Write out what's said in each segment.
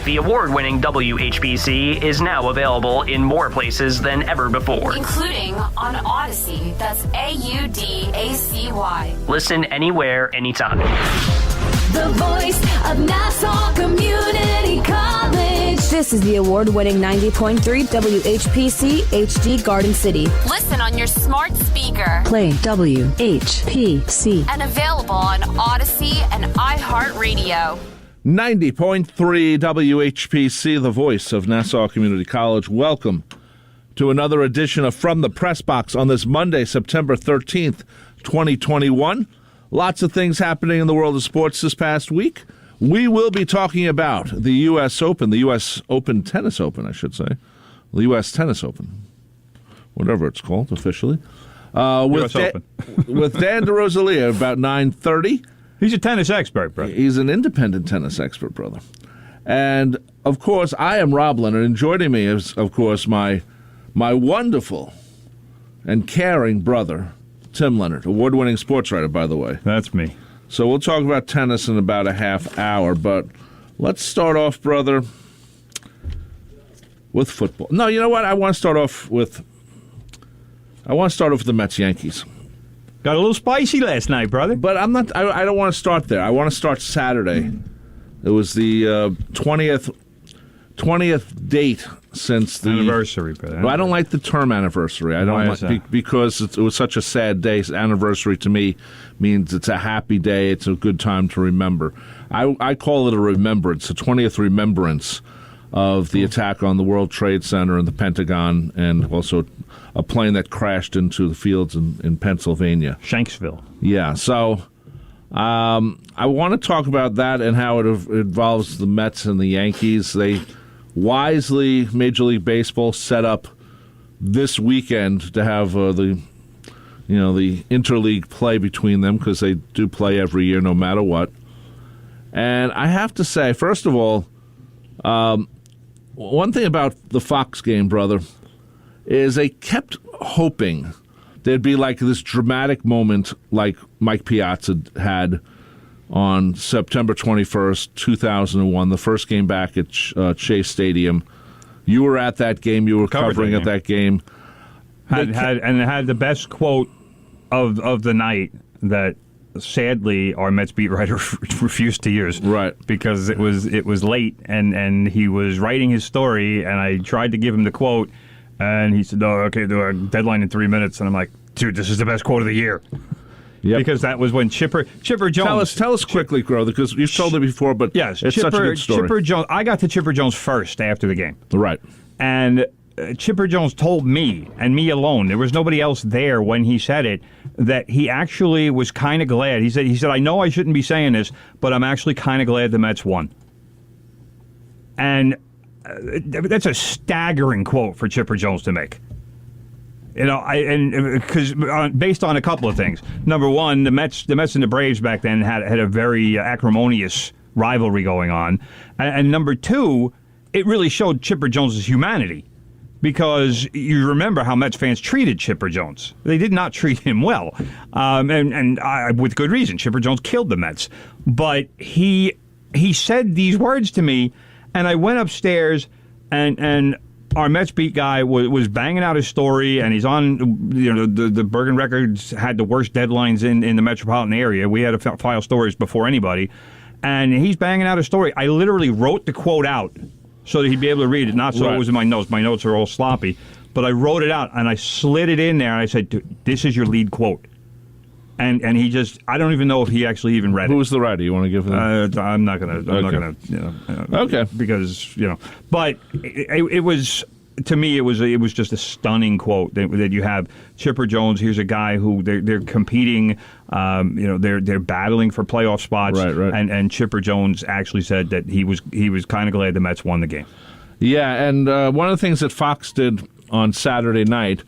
The award-winning WHPC is now available in more places than ever before, including on Odyssey. That's AUDACY. Listen anywhere, anytime. The voice of Nassau Community College. This is the award-winning 90.3 WHPC HD Garden City. Listen on your smart speaker. Play WHPC. And available on Odyssey and iHeartRadio. 90.3 WHPC, the voice of Nassau Community College. Welcome to another edition of From the Press Box on this Monday, September 13th, 2021. Lots of things happening in the world of sports this past week. We will be talking about the U.S. Open, the U.S. Open Tennis Open, I should say. The U.S. Tennis Open, whatever it's called officially. With Dan DeRosalia about 9:30. He's a tennis expert, brother. He's an independent tennis expert, brother. And, of course, I am Rob Leonard, and joining me is, of course, my wonderful and caring brother, Tim Leonard, award-winning sports writer, by the way. That's me. So we'll talk about tennis in about a half hour, but let's start off, brother, with football. No, you know what? I want to start off with the Mets-Yankees. Got a little spicy last night, brother. But I don't want to start there. I want to start Saturday. It was the 20th date since the anniversary, brother. Well, I don't like the term anniversary. I don't like because it was such a sad day. Anniversary to me means it's a happy day. It's a good time to remember. I call it a remembrance, a 20th remembrance of the attack on the World Trade Center and the Pentagon, and also a plane that crashed into the fields in Pennsylvania. Shanksville. Yeah, so I want to talk about that and how it involves the Mets and the Yankees. They wisely, Major League Baseball set up this weekend to have the interleague play between them, because they do play every year no matter what. And I have to say, first of all, one thing about the Fox game, brother, is they kept hoping there'd be like this dramatic moment like Mike Piazza had on September 21st, 2001, the first game back at Chase Stadium. You were at that game. You were covering at that game. It had the best quote of the night that sadly our Mets beat writer refused to use. Right. Because it was late and he was writing his story, and I tried to give him the quote, and he said, "Oh, okay, the deadline in 3 minutes." And I'm like, "Dude, this is the best quote of the year." Yep. Because that was when Chipper Jones... Tell us quickly, Grow, because you've told it before, but yes, it's such a good story. Chipper Jones, I got to Chipper Jones first after the game. Right. And Chipper Jones told me, and me alone, there was nobody else there when he said it, that he actually was kind of glad. He said, "I know I shouldn't be saying this, but I'm actually kind of glad the Mets won." And that's a staggering quote for Chipper Jones to make. You know, because based on a couple of things. Number one, the Mets and the Braves back then had a very acrimonious rivalry going on, and number two, it really showed Chipper Jones' humanity, because you remember how Mets fans treated Chipper Jones. They did not treat him well, and with good reason. Chipper Jones killed the Mets, but he said these words to me, and I went upstairs and. Our Mets beat guy was banging out his story, and he's on, the Bergen Records had the worst deadlines in the metropolitan area. We had to file stories before anybody, and he's banging out his story. I literally wrote the quote out so that he'd be able to read it, not so It was in my notes. My notes are all sloppy, but I wrote it out, and I slid it in there, and I said, "This is your lead quote." And he just, I don't even know if he actually even read it. Who's the writer? You want to give him? I'm not gonna. Okay. Because but it was, to me, it was just a stunning quote that you have Chipper Jones. Here's a guy who they're competing. They're battling for playoff spots. Right. And Chipper Jones actually said that he was kind of glad the Mets won the game. Yeah, and one of the things that Fox did on Saturday night.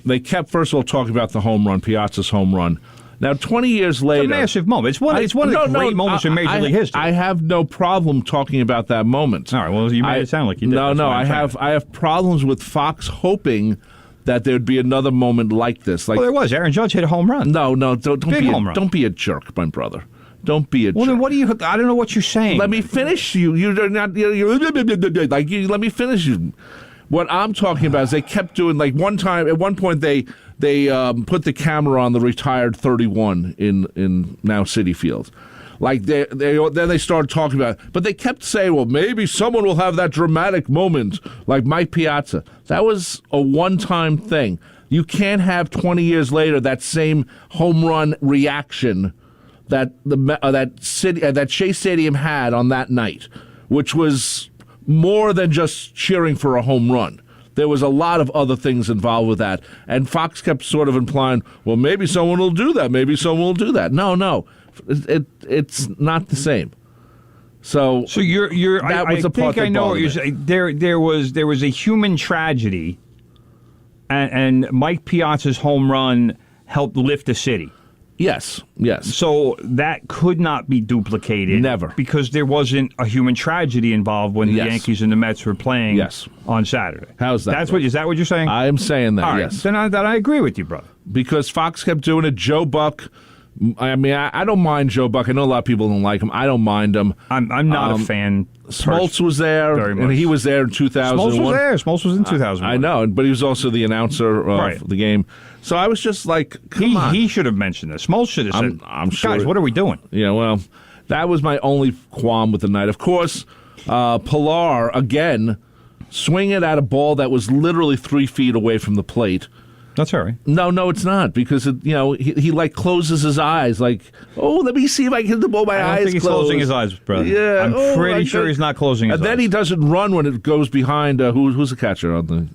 They kept, first of all, talking about the home run, Piazza's home run. Now, 20 years later... It's a massive moment. It's one of the great moments in Major League history. I have no problem talking about that moment. All right, well, you made it sound like you did. No, I have problems with Fox hoping that there'd be another moment like this. Well, there was. Aaron Judge hit a home run. No, don't Big home run. Don't be a jerk, my brother. Don't be a Well, jerk. then what do you? I don't know what you're saying. Let me finish you. You're not. Like you. Let me finish you. What I'm talking about is they kept doing like at one point they put the camera on the retired 31 in now Citi Field. Like then they started talking about it. But they kept saying, well, maybe someone will have that dramatic moment like Mike Piazza. That was a one-time thing. You can't have 20 years later that same home run reaction that that Shea Stadium had on that night, which was more than just cheering for a home run. There was a lot of other things involved with that. And Fox kept sort of implying, well, maybe someone will do that. Maybe someone will do that. No. It's not the same. So you're. That was I a part think I that know what bothered you're me. saying. There was a human tragedy, and Mike Piazza's home run helped lift the city. Yes. So that could not be duplicated. Never. Because there wasn't a human tragedy involved when the Yes. Yankees and the Mets were playing Yes. on Saturday. How's that? Is that what you're saying? I am saying that, All right. yes. Then I agree with you, brother. Because Fox kept doing it. Joe Buck, I mean, I don't mind Joe Buck. I know a lot of people don't like him. I don't mind him. I'm not a fan. Smoltz was there, very and much. he was there in 2001. Smoltz was there. Smoltz was in 2001. I know, but he was also the announcer of Right. the game. So I was just like, come on. He should have mentioned this. Smoltz should have said, I'm sure. guys, what are we doing? Yeah, well, that was my only qualm with the night. Of course, Pilar, again, swinging at a ball that was literally 3 feet away from the plate. That's all right. No, it's not, because he like closes his eyes, like, oh, let me see if I can hit the ball. My I don't eyes think he's closed. closing his eyes, brother. Yeah, I'm pretty sure he's not closing his eyes. And then he doesn't run when it goes behind. Who's the catcher on the?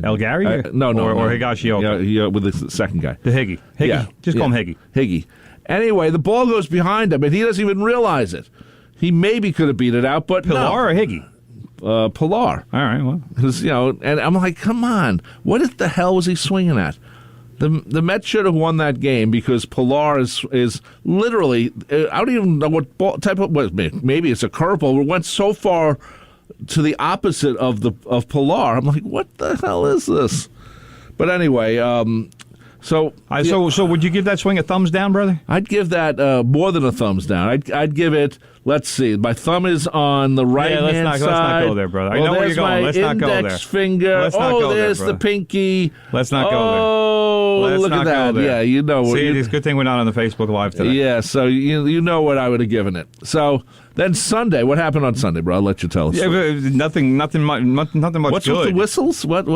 El Gary? No, Or Higashioka? Yeah, with the second guy. The Higgy. Yeah, Just call him Higgy. Higgy. Anyway, the ball goes behind him, and he doesn't even realize it. He maybe could have beat it out, but Pilar or Higgy? no. Pilar. All right, well. Because, and I'm like, come on. What the hell was he swinging at? The Mets should have won that game because Pilar is literally, I don't even know what ball type of, maybe it's a curveball. It went so far to the opposite of Pilar. I'm like, what the hell is this? But anyway, so would you give that swing a thumbs down, brother? I'd give that more than a thumbs down. I'd give it. Let's see. My thumb is on the right hand side. Let's not go there, brother. I know where you're going. Let's not go there. Index finger. Let's not go there, there's brother. the pinky. Let's not go there. Oh, Let's look not at that. go there. Yeah, you know. See, it's a good thing we're not on the Facebook Live today. Yeah, so you know what I would have given it. So then Sunday, what happened on Sunday, bro? I'll let you tell us. Yeah, nothing much What's good. with the whistles? What?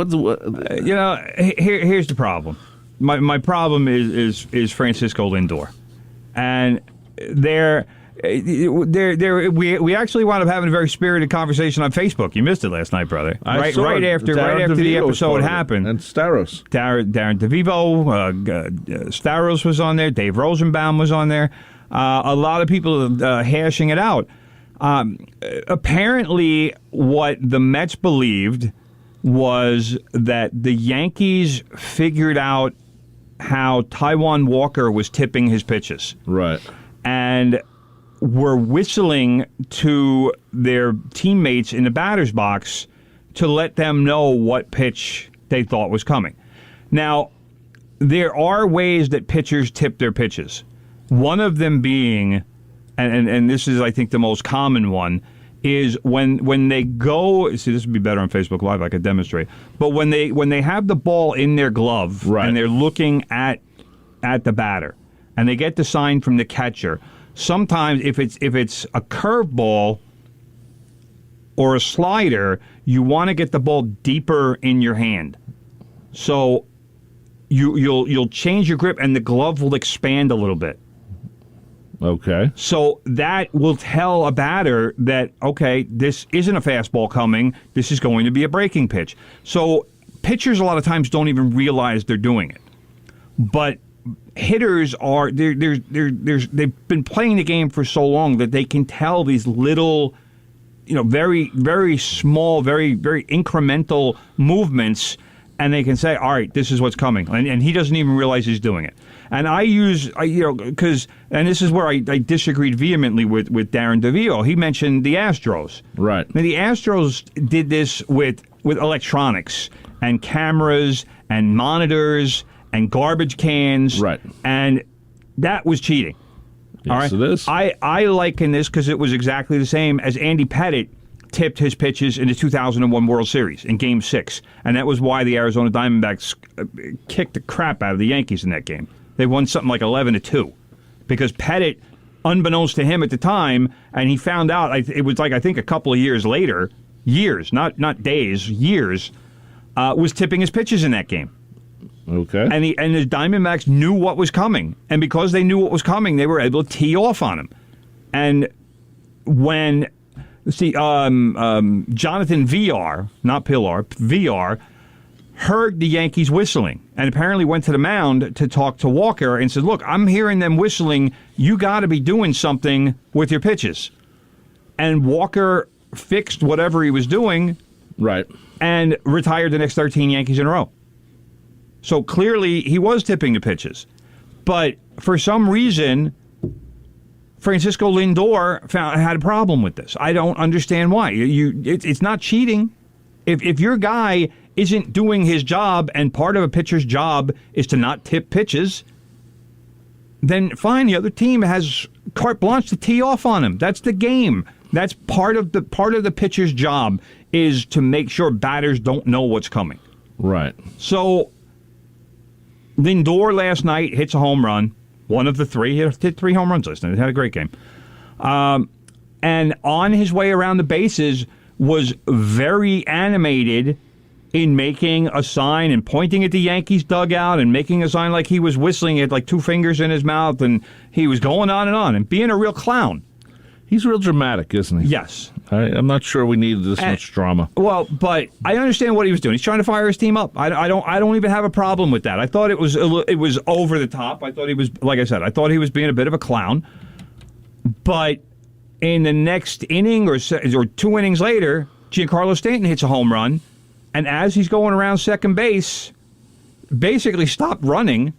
Here's the problem. My problem is Francisco Lindor, and we actually wound up having a very spirited conversation on Facebook. You missed it last night, brother. Right after the episode hashing and Staros. Darren DeVivo, Staros was on there. Dave Rosenbaum was on there. A lot of people hashing it out. Apparently, what the Mets believed was that the Yankees figured out how Taijuan Walker was tipping his pitches. Right. And were whistling to their teammates in the batter's box to let them know what pitch they thought was coming. Now, there are ways that pitchers tip their pitches. One of them being, and this is, I think, the most common one, is when they go. See, this would be better on Facebook Live. I could demonstrate. But when they have the ball in their glove, right, and they're looking at the batter, and they get the sign from the catcher. Sometimes, if it's a curveball or a slider, you want to get the ball deeper in your hand. So you'll change your grip, and the glove will expand a little bit. Okay. So that will tell a batter that, okay, this isn't a fastball coming. This is going to be a breaking pitch. So pitchers a lot of times don't even realize they're doing it. But hitters are they've been playing the game for so long that they can tell these little, very, very small, very, very incremental movements, and they can say, all right, this is what's coming. And he doesn't even realize he's doing it. And because this is where I disagreed vehemently with Darren DeVio. He mentioned the Astros. Right. Now, the Astros did this with electronics and cameras and monitors and garbage cans. Right. And that was cheating. All right, it is. I liken this because it was exactly the same as Andy Pettitte tipped his pitches in the 2001 World Series in Game 6, and that was why the Arizona Diamondbacks kicked the crap out of the Yankees in that game. They won something like 11-2 because Pettitte, unbeknownst to him at the time, and he found out it was like I think a couple of years later, not days, years, was tipping his pitches in that game. Okay. And the Diamondbacks knew what was coming. And because they knew what was coming, they were able to tee off on him. And when, Jonathan VR, not Pillar, VR, heard the Yankees whistling and apparently went to the mound to talk to Walker and said, look, I'm hearing them whistling. You got to be doing something with your pitches. And Walker fixed whatever he was doing. Right. And retired the next 13 Yankees in a row. So clearly he was tipping the pitches. But for some reason, Francisco Lindor had a problem with this. I don't understand why. It's not cheating. If your guy isn't doing his job and part of a pitcher's job is to not tip pitches, then fine, the other team has carte blanche to tee off on him. That's the game. That's part of the pitcher's job is to make sure batters don't know what's coming. Right. So Lindor last night hits a home run, one of the three. He hit 3 home runs last night. He had a great game. And on his way around the bases was very animated in making a sign and pointing at the Yankees dugout and making a sign like he was whistling at like 2 fingers in his mouth, and he was going on and being a real clown. He's real dramatic, isn't he? Yes. I'm not sure we need this much drama. Well, but I understand what he was doing. He's trying to fire his team up. I don't even have a problem with that. I thought it was over the top. I thought he was, like I said, I thought he was being a bit of a clown. But in the next inning or 2 innings later, Giancarlo Stanton hits a home run, and as he's going around second base, basically stopped running.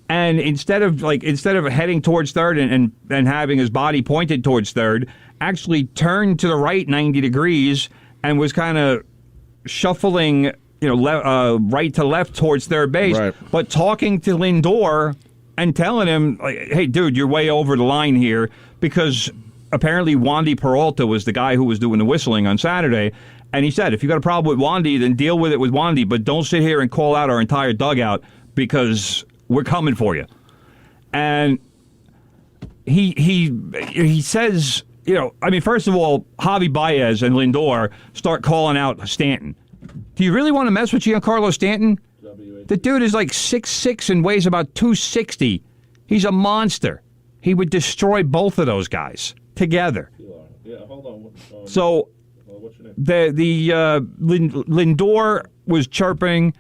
And instead of heading towards third and having his body pointed towards third, actually turned to the right 90 degrees and was kind of shuffling, right to left towards third base, right. But talking to Lindor and telling him, like, hey, dude, you're way over the line here, because apparently Wandy Peralta was the guy who was doing the whistling on Saturday. And he said, if you got a problem with Wandy, then deal with it with Wandy, but don't sit here and call out our entire dugout because we're coming for you. And he says, first of all, Javi Baez and Lindor start calling out Stanton. Do you really want to mess with Giancarlo Stanton? The dude is like 6'6" and weighs about 260. He's a monster. He would destroy both of those guys together. Yeah, hold on. So what's your name? Lindor was chirping.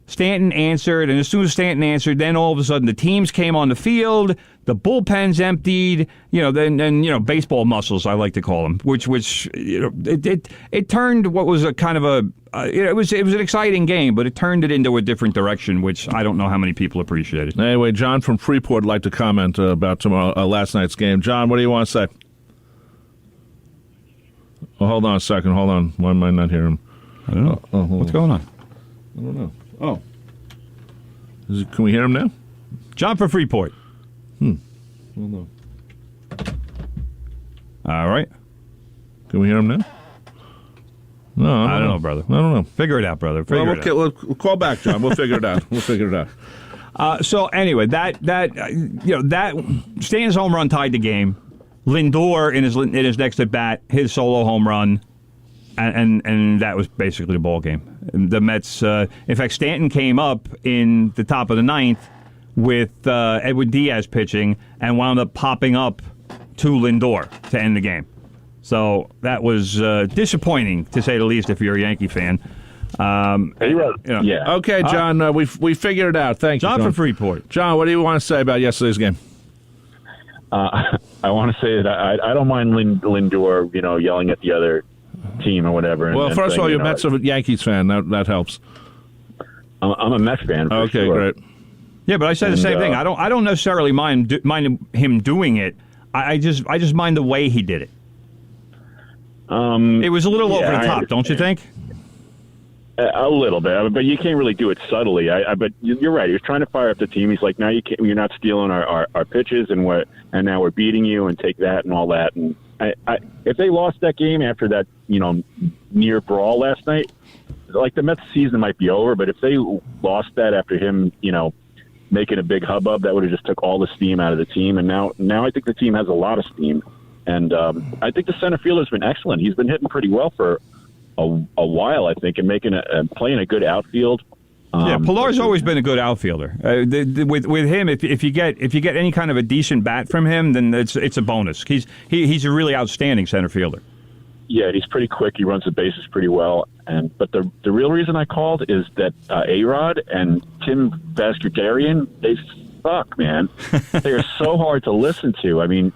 Stanton answered, and as soon as Stanton answered, then all of a sudden the teams came on the field, the bullpens emptied, then baseball muscles, I like to call them, which it turned what was a kind of it was an exciting game, but it turned it into a different direction, which I don't know how many people appreciated. Anyway, John from Freeport would like to comment about last night's game. John, what do you want to say? Oh, hold on a second. Hold on. Why am I not hearing him? I don't know. What's going on? I don't know. Oh. Can we hear him now? John from Freeport. Hold on. All right. Can we hear him now? No, I don't know, brother. I don't know. Figure it out, brother. We'll call back, John. We'll figure it out. So anyway, that Stanton's home run tied the game. Lindor in his next at bat, his solo home run, and that was basically the ball game. The Mets, in fact, Stanton came up in the top of the ninth with Edwin Diaz pitching and wound up popping up to Lindor to end the game. So that was disappointing, to say the least, if you're a Yankee fan. Yeah. Okay, John, we figured it out. Thank you, John from Freeport. John, what do you want to say about yesterday's game? I want to say that I don't mind Lindor, yelling at the other team or whatever. Well, first of all, you're a Mets Yankees fan. That helps. I'm a Mets fan. For okay, sure. great. Yeah, but I said the same thing. I don't necessarily mind him doing it. I just mind the way he did it. It was a little over the top, don't you think? A little bit, but you can't really do it subtly. But you're right. He was trying to fire up the team. He's like, now you're not stealing our pitches, and now we're beating you, and take that and all that. And if they lost that game after that, near brawl last night, like the Mets season might be over. But if they lost that after him, making a big hubbub, that would have just took all the steam out of the team. And now I think the team has a lot of steam. And I think the center fielder's been excellent. He's been hitting pretty well for a while, I think, and playing a good outfield. Pilar's always been a good outfielder. With him, if you get any kind of a decent bat from him, then it's a bonus. He's a really outstanding center fielder. Yeah, he's pretty quick. He runs the bases pretty well. But the real reason I called is that A-Rod and Tim Vascudarian, they suck, man. They are so hard to listen to. I mean,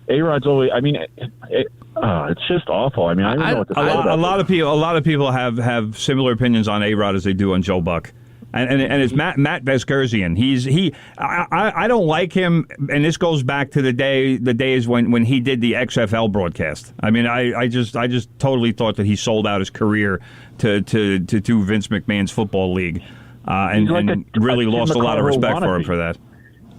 A-Rod's always. I mean, it's just awful. I mean, I don't know what to say about it. A lot of people have similar opinions on A-Rod as they do on Joe Buck, and it's Matt Vasgersian. I don't like him, and this goes back to the days when he did the XFL broadcast. I mean, I just totally thought that he sold out his career to Vince McMahon's football league, and really lost a lot of respect for him for that.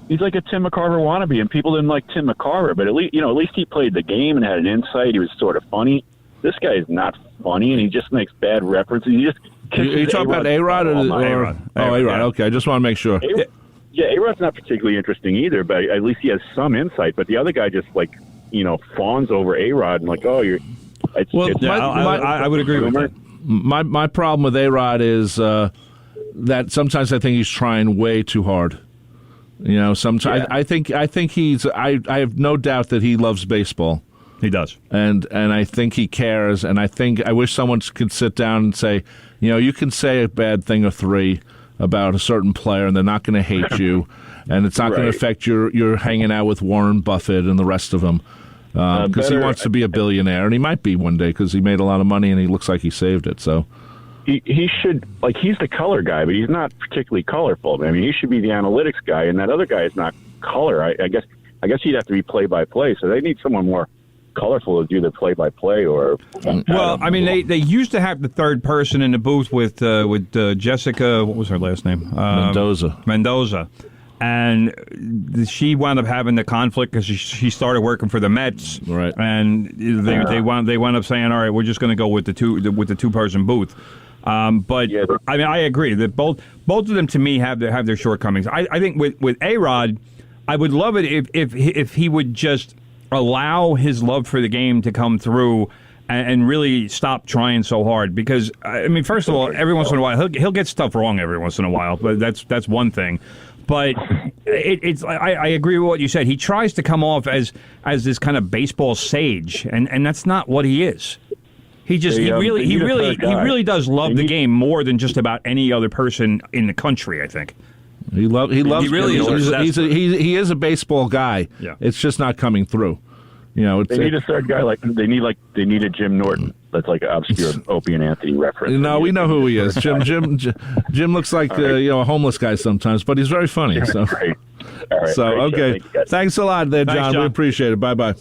He's like a Tim McCarver wannabe, and people didn't like Tim McCarver, but at least he played the game and had an insight. He was sort of funny. This guy is not funny, and he just makes bad references. He just you talking about A-Rod or A-Rod? A-Rod. Yeah. Okay, I just want to make sure. A-Rod's not particularly interesting either, but at least he has some insight. But the other guy just fawns over A-Rod and I would agree with that. My problem with A-Rod is that sometimes I think he's trying way too hard. Sometimes I think he's. I have no doubt that he loves baseball. He does, and I think he cares. And I wish someone could sit down and say, you can say a bad thing or three about a certain player, and they're not going to hate you, and it's not going to affect your hanging out with Warren Buffett and the rest of them, because he wants to be a billionaire, and he might be one day because he made a lot of money and he looks like he saved it. So. He should, he's the color guy, but he's not particularly colorful. I mean, he should be the analytics guy, and that other guy is not color. I guess he'd have to be play-by-play, so they need someone more colorful to do the play-by-play. They used to have the third person in the booth with Jessica, what was her last name? Mendoza. And she wound up having the conflict because she started working for the Mets, right? And they wound up saying, "All right, we're just going to go with the two-person booth." I agree that both of them to me have their shortcomings. I think with A-Rod, I would love it if he would just allow his love for the game to come through and really stop trying so hard. Because first of all, every once in a while he'll get stuff wrong every once in a while, but that's one thing. But I agree with what you said. He tries to come off as this kind of baseball sage, and that's not what he is. He really does love the game more than just about any other person in the country, I think. He loves. He really is. He is a baseball guy. Yeah. It's just not coming through. They need a third guy they need a Jim Norton. That's like an obscure Opie and Anthony reference. No, we know who he is. Jim looks like a homeless guy sometimes, but he's very funny. So, great. All right, so okay. Thanks a lot, there, John. Thanks, John. We appreciate it. Bye.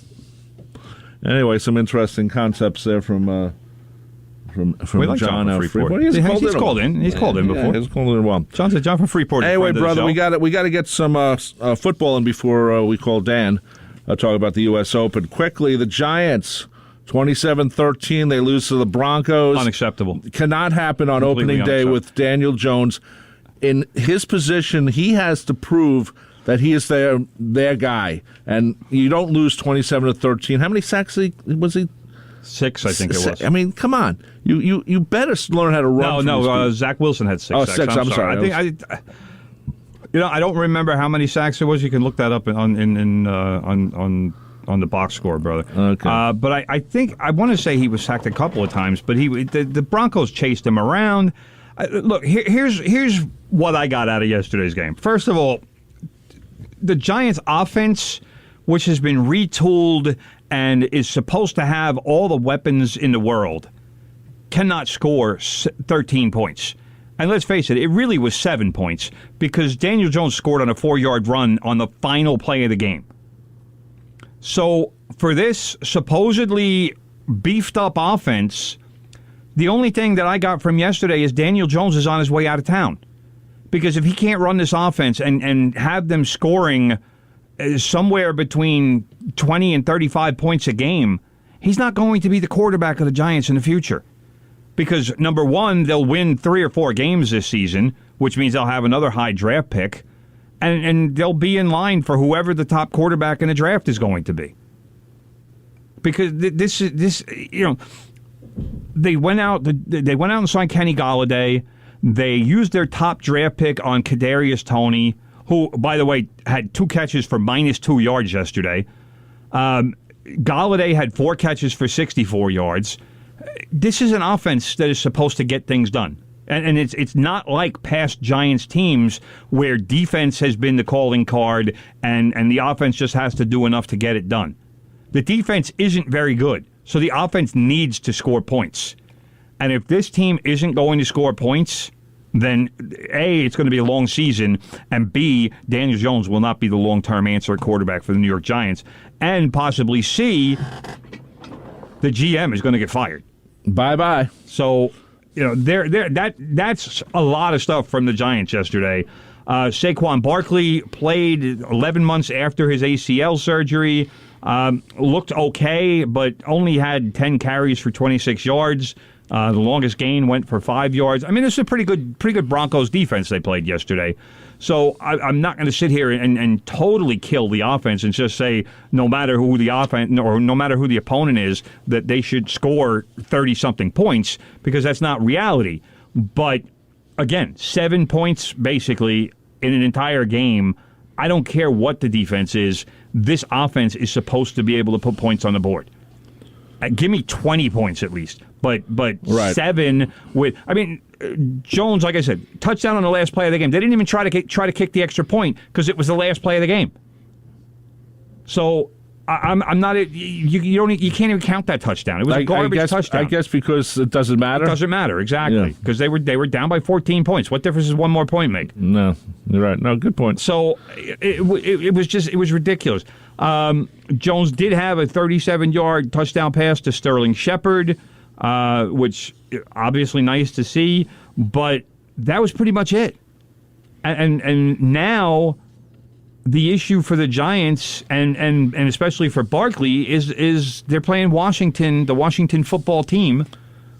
Anyway, some interesting concepts there from like John out of Freeport. He's called in. He's called in before. He's called in well. John from Freeport. Anyway, brother, we got to get some football in before we call Dan. Talk about the U.S. Open quickly. The Giants, 27-13. They lose to the Broncos. Unacceptable. Cannot happen on Completely opening day with Daniel Jones in his position. He has to prove that he is their guy, and you don't lose 27-13. How many sacks was he? 6, I think it was. I mean, come on. You better learn how to run. No. Zach Wilson had 6 sacks. Oh, 6. I'm sorry. I don't remember how many sacks it was. You can look that up on the box score, brother. Okay. But I think I want to say he was sacked a couple of times, but the Broncos chased him around. Look, here's what I got out of yesterday's game. First of all, the Giants' offense, which has been retooled and is supposed to have all the weapons in the world, cannot score 13 points. And let's face it, it really was 7 points because Daniel Jones scored on a 4-yard run on the final play of the game. So for this supposedly beefed up offense The only thing that I got from yesterday is Daniel Jones is on his way out of town. Because if he can't run this offense and have them scoring somewhere between 20 and 35 points a game, he's not going to be the quarterback of the Giants in the future. Because, number one, they'll win 3 or 4 games this season, which means they'll have another high draft pick, and they'll be in line for whoever the top quarterback in the draft is going to be. Because they went out and signed Kenny Golladay. They used their top draft pick on Kadarius Toney, who, by the way, had 2 catches for -2 yards yesterday. Golladay had 4 catches for 64 yards. This is an offense that is supposed to get things done. And it's not like past Giants teams where defense has been the calling card and the offense just has to do enough to get it done. The defense isn't very good, so the offense needs to score points. And if this team isn't going to score points, then A, it's going to be a long season, and B, Daniel Jones will not be the long-term answer at quarterback for the New York Giants. And possibly C, the GM is going to get fired. Bye-bye. So, that's a lot of stuff from the Giants yesterday. Saquon Barkley played 11 months after his ACL surgery. Looked okay, but only had 10 carries for 26 yards. The longest gain went for 5 yards. I mean, this is a pretty good Broncos defense they played yesterday. So I'm not going to sit here and totally kill the offense and just say no matter who the offense or no matter who the opponent is that they should score 30-something points, because that's not reality. But again, 7 points basically in an entire game. I don't care what the defense is. This offense is supposed to be able to put points on the board. Give me 20 points at least. But right. 7 with, I mean, Jones, like I said, touchdown on the last play of the game. They didn't even try to kick the extra point because it was the last play of the game. So I'm not you can't even count that touchdown. It was a garbage touchdown. I guess because it doesn't matter. It doesn't matter, exactly, because they were down by 14 points. What difference does one more point make? No, you're right. No, good point. So it was ridiculous. Jones did have a 37-yard touchdown pass to Sterling Shepard, which obviously nice to see, but that was pretty much it. And now the issue for the Giants and especially for Barkley is they're playing Washington. The Washington football team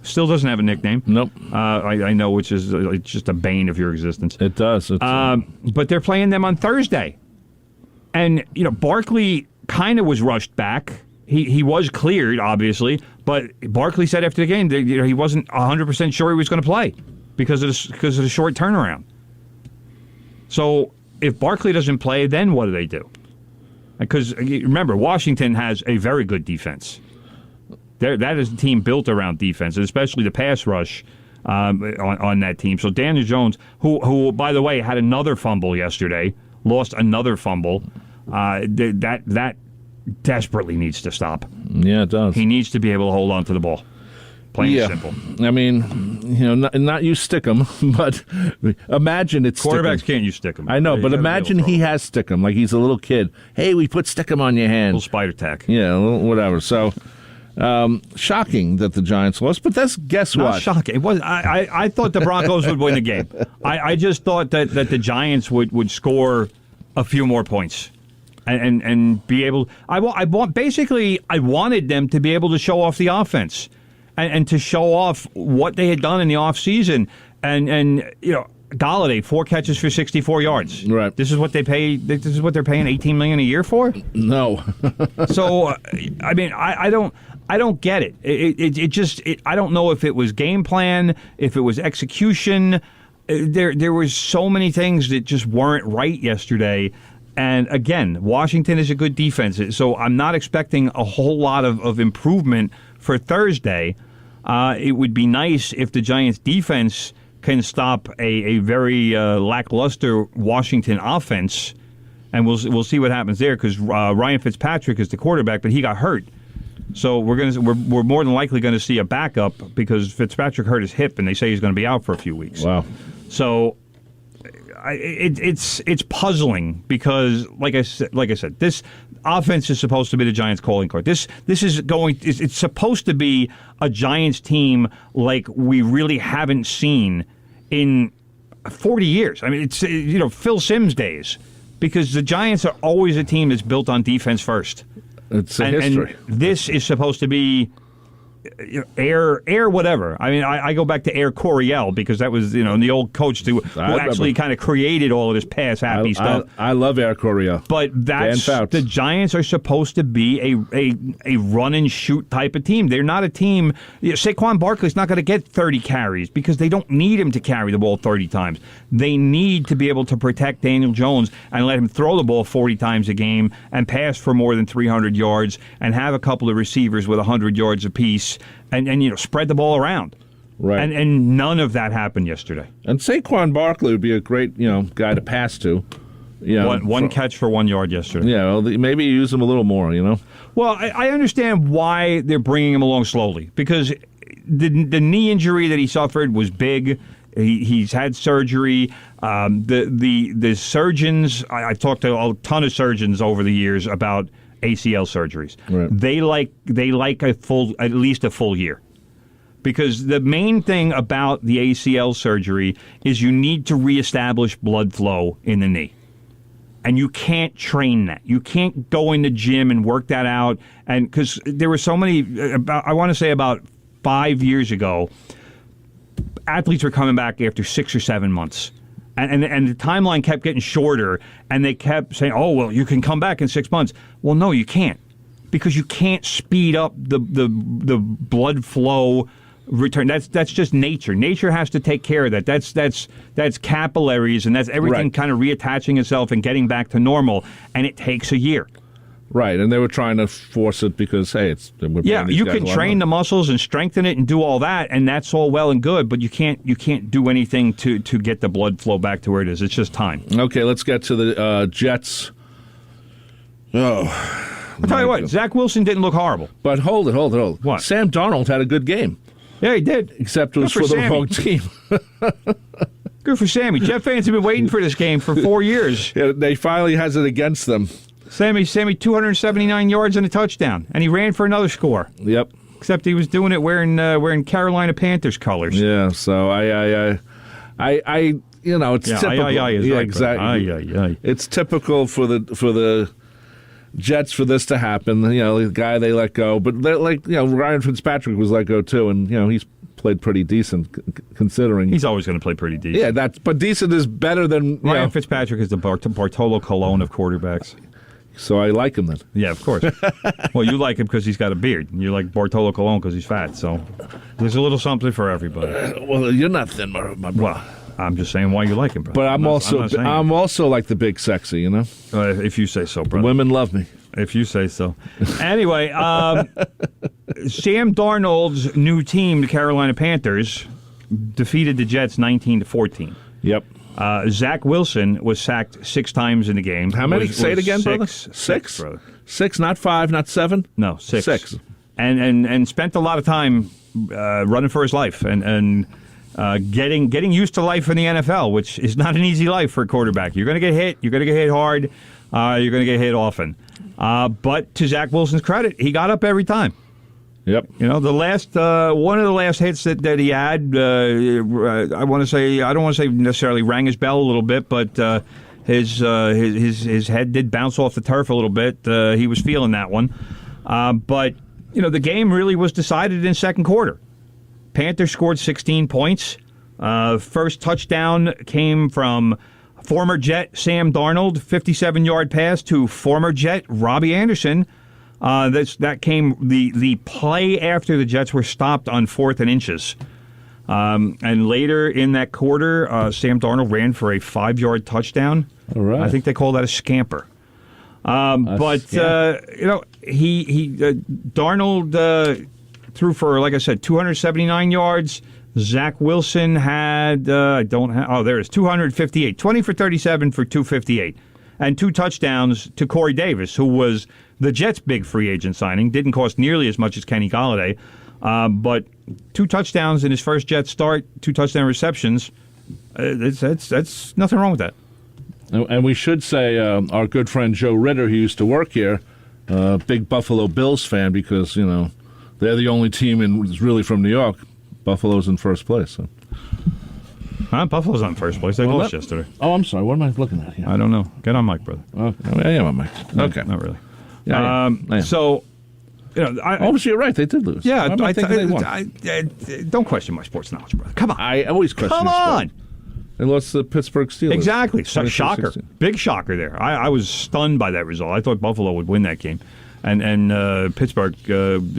still doesn't have a nickname. Nope. I know, which is it's just a bane of your existence. It does. But they're playing them on Thursday. And, Barkley kind of was rushed back. He was cleared, obviously, but Barkley said after the game that he wasn't 100% sure he was going to play because of the short turnaround. So if Barkley doesn't play, then what do? Because remember, Washington has a very good defense. That is a team built around defense, especially the pass rush on that team. So Daniel Jones, who by the way had another fumble yesterday, lost another fumble. That desperately needs to stop. Yeah, it does. He needs to be able to hold on to the ball. Plain and simple. I mean, not you stick 'em, but imagine it's quarterbacks can't use stick 'em. I know, but imagine he has stick 'em like he's a little kid. Hey, we put stick 'em on your hand. A little spider tack. Yeah, whatever. So shocking that the Giants lost, but guess what? Not shocking. It was. I thought the Broncos would win the game. I just thought that the Giants would score a few more points. And be able. I wanted them to be able to show off the offense, and to show off what they had done in the offseason. And Golladay, 4 catches for 64 yards. Right. This is what they pay. This is what they're paying $18 million a year for. No. So I mean, I don't get it. It just I don't know if it was game plan, if it was execution. There was so many things that just weren't right yesterday. And again, Washington is a good defense, so I'm not expecting a whole lot of improvement for Thursday. It would be nice if the Giants' defense can stop a very lackluster Washington offense, and we'll see what happens there, because Ryan Fitzpatrick is the quarterback, but he got hurt. So we're more than likely going to see a backup because Fitzpatrick hurt his hip, and they say he's going to be out for a few weeks. Wow. So it's puzzling because, like I said, this offense is supposed to be the Giants' calling card. This is going. It's supposed to be a Giants team like we really haven't seen in 40 years. I mean, it's Phil Simms days, because the Giants are always a team that's built on defense first. It's a history. And this is supposed to be air whatever. I mean, I go back to Air Coryell, because that was the old coach who actually kind of created all of this pass happy stuff. I love Air Coryell. But that's the Giants are supposed to be a run and shoot type of team. They're not a team. Saquon Barkley's not going to get 30 carries because they don't need him to carry the ball 30 times. They need to be able to protect Daniel Jones and let him throw the ball 40 times a game and pass for more than 300 yards and have a couple of receivers with 100 yards apiece. And spread the ball around. Right. And none of that happened yesterday. And Saquon Barkley would be a great, guy to pass to. One catch for 1 yard yesterday. Yeah, well, maybe use him a little more, Well, I understand why they're bringing him along slowly, because the knee injury that he suffered was big. He's had surgery. The surgeons, I've talked to a ton of surgeons over the years about ACL surgeries. Right. They like at least a full year. Because the main thing about the ACL surgery is you need to reestablish blood flow in the knee. And you can't train that. You can't go in the gym and work that out. And because there were so many, I want to say about 5 years ago, athletes were coming back after 6 or 7 months. And the timeline kept getting shorter, and they kept saying, oh, well, you can come back in 6 months. Well, no, you can't, because you can't speed up the blood flow return. That's just nature. Nature has to take care of that. That's capillaries, and that's everything kind of reattaching itself and getting back to normal, and it takes a year. Right, and they were trying to force it because, hey, you can train the muscles and strengthen it and do all that, and that's all well and good, but you can't do anything to get the blood flow back to where it is. It's just time. Okay, let's get to the Jets. Oh, I'll tell you what, Zach Wilson didn't look horrible. But hold it. What? Sam Darnold had a good game. Yeah, he did. Except it was for the wrong team. Good for Sammy. Jet fans have been waiting for this game for 4 years. Yeah, they finally has it against them. Sammy, 279 yards and a touchdown, and he ran for another score. Yep. Except he was doing it wearing Carolina Panthers colors. Yeah. So it's typical. Yeah, exactly. It's typical for the Jets for this to happen. The guy they let go, but Ryan Fitzpatrick was let go too, and he's played pretty decent considering. He's always going to play pretty decent. Yeah, but decent is better than Ryan Fitzpatrick is the Bartolo Colon of quarterbacks. So I like him then. Yeah, of course. Well, you like him because he's got a beard. You like Bartolo Colon because he's fat. So there's a little something for everybody. Well, you're not thin, my brother. Well, I'm just saying why you like him, bro. But I'm also like the big sexy, if you say so, brother. Women love me. If you say so. Anyway, Sam Darnold's new team, the Carolina Panthers, defeated the Jets 19-14. Yep. Zach Wilson was sacked 6 times in the game. How many? Say it again, brother. Six, brother. 6, not 5, not 7? No, 6. 6. And spent a lot of time running for his life and getting used to life in the NFL, which is not an easy life for a quarterback. You're going to get hit. You're going to get hit hard. You're going to get hit often. But to Zach Wilson's credit, he got up every time. Yep. The last one of the last hits that he had, I don't want to say necessarily rang his bell a little bit, but his head did bounce off the turf a little bit. He was feeling that one. But the game really was decided in second quarter. Panthers scored 16 points. First touchdown came from former Jet Sam Darnold, 57-yard pass to former Jet Robbie Anderson. That came the play after the Jets were stopped on 4th and inches. And later in that quarter, Sam Darnold ran for a 5-yard touchdown. All right. I think they call that a scamper. Darnold threw for, like I said, 279 yards. Zach Wilson had, there it is, 258. 20 for 37 for 258. And 2 touchdowns to Corey Davis, who was the Jets' big free agent signing. Didn't cost nearly as much as Kenny Golladay. But 2 touchdowns in his first Jets start, 2 touchdown receptions. That's nothing wrong with that. And we should say our good friend Joe Ritter, who used to work here, big Buffalo Bills fan because, they're the only team really from New York. Buffalo's in first place. So. Buffalo's not in first place. They lost yesterday. Oh, I'm sorry. What am I looking at here? I don't know. Get on mic, brother. I am on mic. Okay. Not really. Yeah, I am. So, you're right. They did lose. Yeah, I think they won. Don't question my sports knowledge, brother. Come on. I always question Come on. They lost to the Pittsburgh Steelers. Exactly. Shocker. 16. Big shocker there. I was stunned by that result. I thought Buffalo would win that game. And Pittsburgh,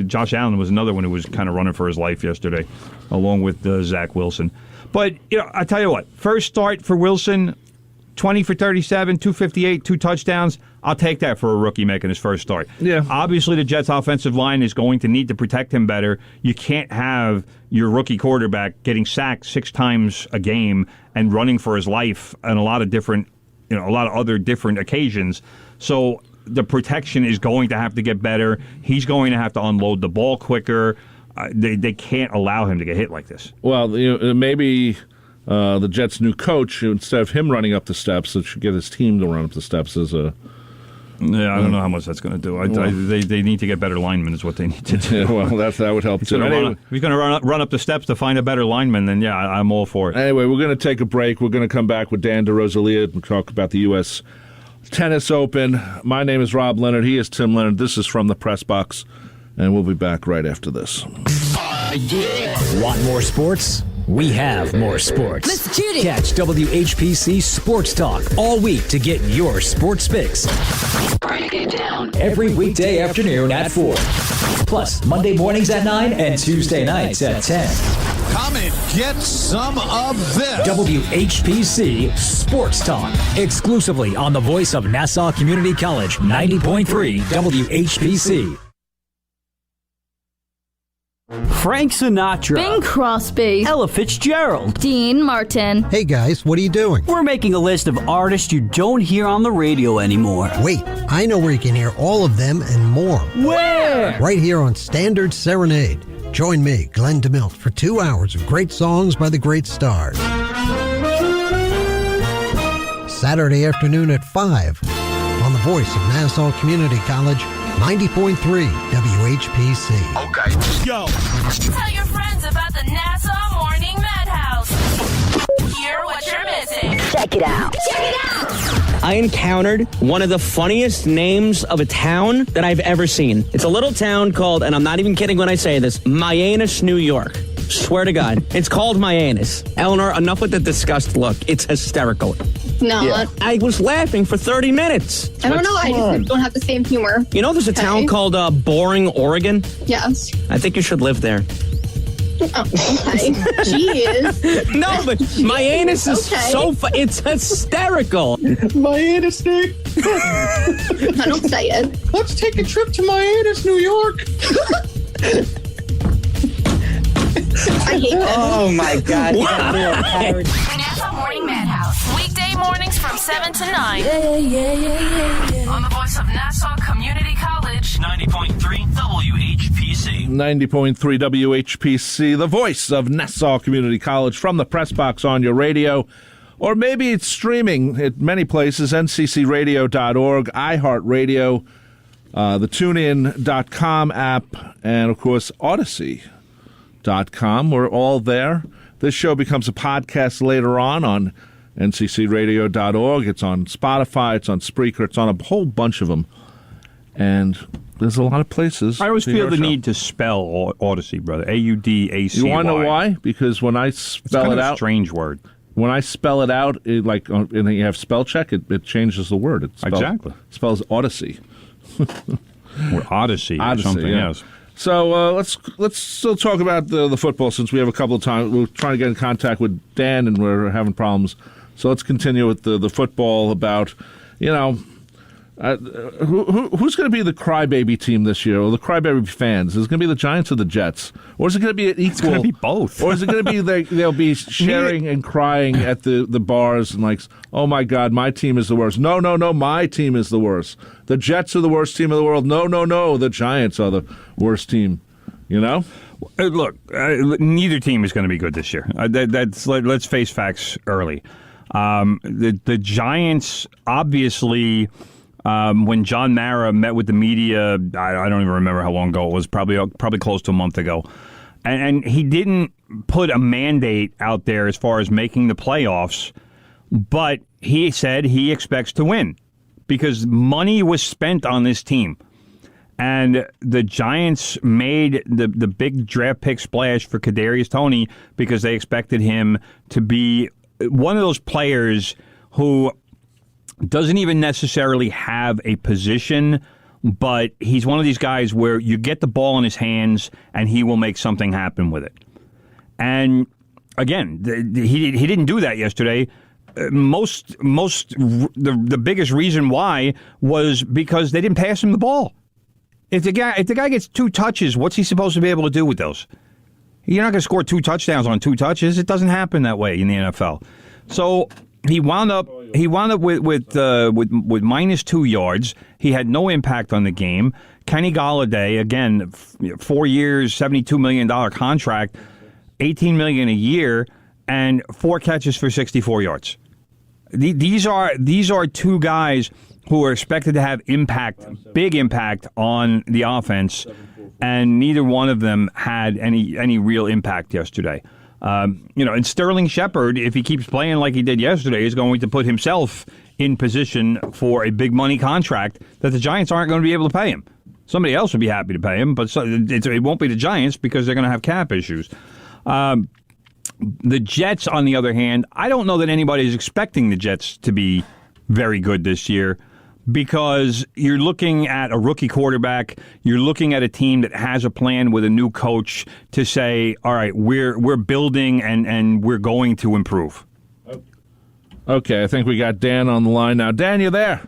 Josh Allen was another one who was kind of running for his life yesterday, along with Zach Wilson. But, I tell you what, first start for Wilson, 20 for 37, 258, 2 touchdowns. I'll take that for a rookie making his first start. Yeah. Obviously, the Jets' offensive line is going to need to protect him better. You can't have your rookie quarterback getting sacked 6 times a game and running for his life on a lot of other different occasions. So the protection is going to have to get better. He's going to have to unload the ball quicker. They can't allow him to get hit like this. Well, maybe the Jets' new coach, instead of him running up the steps, it should get his team to run up the steps as a... Yeah, I don't know how much that's going to do. They need to get better linemen is what they need to do. Yeah, well, that would help too. If he's going to run up the steps to find a better lineman, then yeah, I'm all for it. Anyway, we're going to take a break. We're going to come back with Dan DeRosalia and talk about the U.S. Tennis Open. My name is Rob Leonard. He is Tim Leonard. This is From the Press Box, and we'll be back right after this. Want more sports? We have more sports. Let's shoot it. Catch WHPC Sports Talk all week to get your sports fix. Break it down. Every weekday afternoon at 4. Plus, Monday mornings at 9 and Tuesday nights at 10. Come and get some of this. WHPC Sports Talk. Exclusively on the voice of Nassau Community College, 90.3 WHPC. Frank Sinatra, Bing Crosby, Ella Fitzgerald, Dean Martin. Hey guys, what are you doing? We're making a list of artists you don't hear on the radio anymore. Wait, I know where you can hear all of them and more. Where? Right here on Standard Serenade. Join me, Glenn DeMilt, for 2 hours of great songs by the great stars. Saturday afternoon at 5 on the voice of Nassau Community College, 90.3 WHPC. Okay, go. Tell your friends about the Nassau Morning Madhouse. Hear what you're missing. Check it out. I encountered one of the funniest names of a town that I've ever seen. It's a little town called, and I'm not even kidding when I say this, Hyannis, New York. Swear to God. It's called Hyannis. Eleanor, enough with the disgust look. It's hysterical. No. Yeah. I was laughing for 30 minutes. I don't know. I just don't have the same humor. You know there's a town called Boring, Oregon? Yes. I think you should live there. Oh, okay. Jeez. No, but Hyannis is so it's hysterical. Hyannis Day. I don't say it. Let's take a trip to Hyannis, New York. I hate this. Oh my God. The Nassau Morning Madhouse. Weekday mornings from 7 to 9. On the voice of Nassau Community College. 90.3 WHPC. 90.3 WHPC, the voice of Nassau Community College, from the press box on your radio. Or maybe it's streaming at many places, nccradio.org, iHeartRadio, the TuneIn.com app, and, of course, Odyssey.com. We're all there. This show becomes a podcast later on nccradio.org. It's on Spotify. It's on Spreaker. It's on a whole bunch of them. And there's a lot of places. I always feel the need to spell Odyssey, brother. Audacy. You want to know why? Because when I spell it out, a strange word. When I spell it out, and you have spell check, it changes the word. Exactly. It spells Odyssey. Or Odyssey or something else. So let's still talk about the football, since we have a couple of times. We're trying to get in contact with Dan, and we're having problems. So let's continue with the football about, who's going to be the crybaby team this year, or the crybaby fans? Is it going to be the Giants or the Jets? Or is it going to be an equal? It's going to be both. Or is it going to be they'll be sharing and crying at the bars and like, oh my God, my team is the worst. No, my team is the worst. The Jets are the worst team in the world. No, the Giants are the worst team You know? Look, neither team is going to be good this year. Let's face facts early. The Giants, obviously, when John Mara met with the media, I don't even remember how long ago it was, probably close to a month ago, and he didn't put a mandate out there as far as making the playoffs, but he said he expects to win because money was spent on this team. And the Giants made the big draft pick splash for Kadarius Toney because they expected him to be one of those players who doesn't even necessarily have a position, but he's one of these guys where you get the ball in his hands and he will make something happen with it. And again, he didn't do that yesterday. The biggest reason why was because they didn't pass him the ball. If the guy gets 2 touches, what's he supposed to be able to do with those? You're not going to score 2 touchdowns on 2 touches. It doesn't happen that way in the NFL. So he wound up with minus 2 yards. He had no impact on the game. Kenny Golladay, again, 4 years, $72 million contract, $18 million a year, and 4 catches for 64 yards. These are 2 guys who are expected to have big impact on the offense, and neither one of them had any real impact yesterday. And Sterling Shepard, if he keeps playing like he did yesterday, is going to put himself in position for a big money contract that the Giants aren't going to be able to pay him. Somebody else would be happy to pay him, but it won't be the Giants because they're going to have cap issues. The Jets, on the other hand, I don't know that anybody is expecting the Jets to be very good this year, because you're looking at a rookie quarterback, you're looking at a team that has a plan with a new coach to say, all right, we're building and we're going to improve. Okay, I think we got Dan on the line now. Dan, you there?